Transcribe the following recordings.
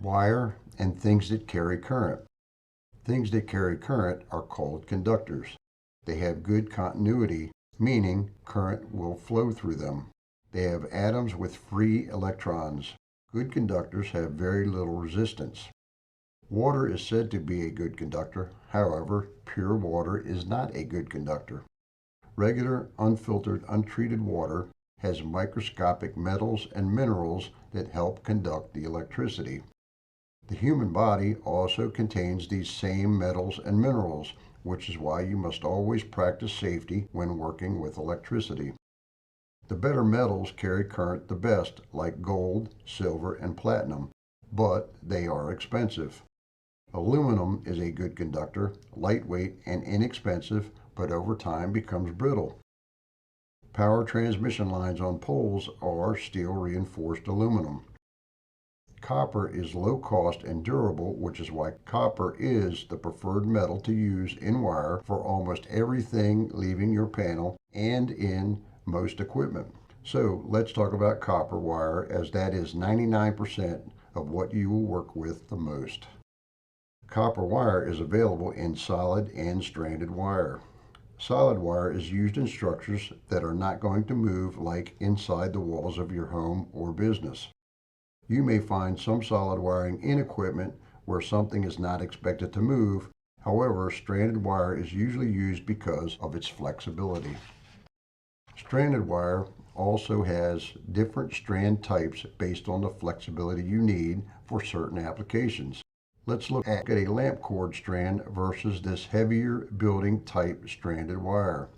Wire and things that carry current. Things that carry current are called conductors. They have good continuity, meaning current will flow through them. They have atoms with free electrons. Good conductors have very little resistance. Water is said to be a good conductor. However, pure water is not a good conductor. Regular, unfiltered, untreated water has microscopic metals and minerals that help conduct the electricity. The human body also contains these same metals and minerals, which is why you must always practice safety when working with electricity. The better metals carry current the best, like gold, silver, and platinum, but they are expensive. Aluminum is a good conductor, lightweight and inexpensive, but over time becomes brittle. Power transmission lines on poles are steel reinforced aluminum. Copper is low cost and durable, which is why copper is the preferred metal to use in wire for almost everything leaving your panel and in most equipment. So let's talk about copper wire, as that is 99% of what you will work with the most. Copper wire is available in solid and stranded wire. Solid wire is used in structures that are not going to move, like inside the walls of your home or business. You may find some solid wiring in equipment where something is not expected to move. However, stranded wire is usually used because of its flexibility. Stranded wire also has different strand types based on the flexibility you need for certain applications. Let's look at a lamp cord strand versus this heavier building type stranded wire.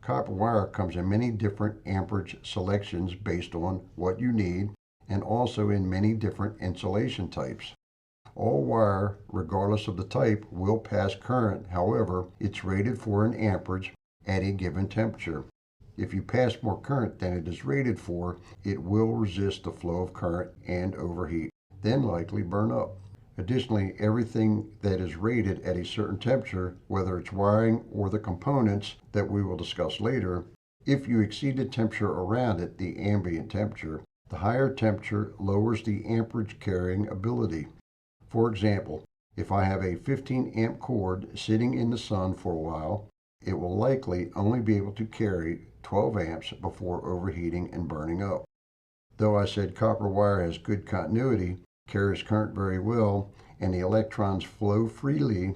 Copper wire comes in many different amperage selections based on what you need, and also in many different insulation types. All wire, regardless of the type, will pass current. However, it's rated for an amperage at a given temperature. If you pass more current than it is rated for, it will resist the flow of current and overheat, then likely burn up. Additionally, everything that is rated at a certain temperature, whether it's wiring or the components that we will discuss later, if you exceed the temperature around it, the ambient temperature, the higher temperature lowers the amperage carrying ability. For example, if I have a 15 amp cord sitting in the sun for a while, it will likely only be able to carry 12 amps before overheating and burning up. Though I said copper wire has good continuity, carries current very well, and the electrons flow freely,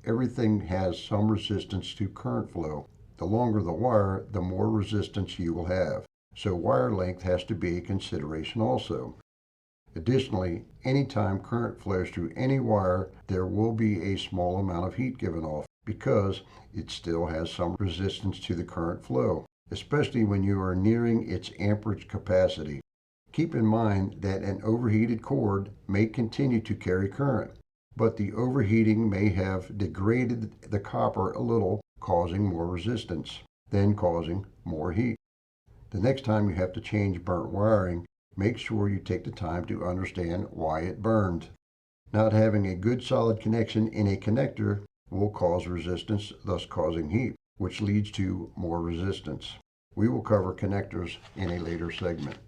everything has some resistance to current flow. The longer the wire, the more resistance you will have. So wire length has to be a consideration also. Additionally, anytime current flows through any wire, there will be a small amount of heat given off because it still has some resistance to the current flow, especially when you are nearing its amperage capacity. Keep in mind that an overheated cord may continue to carry current, but the overheating may have degraded the copper a little, causing more resistance, then causing more heat. The next time you have to change burnt wiring, make sure you take the time to understand why it burned. Not having a good solid connection in a connector will cause resistance, thus causing heat, which leads to more resistance. We will cover connectors in a later segment.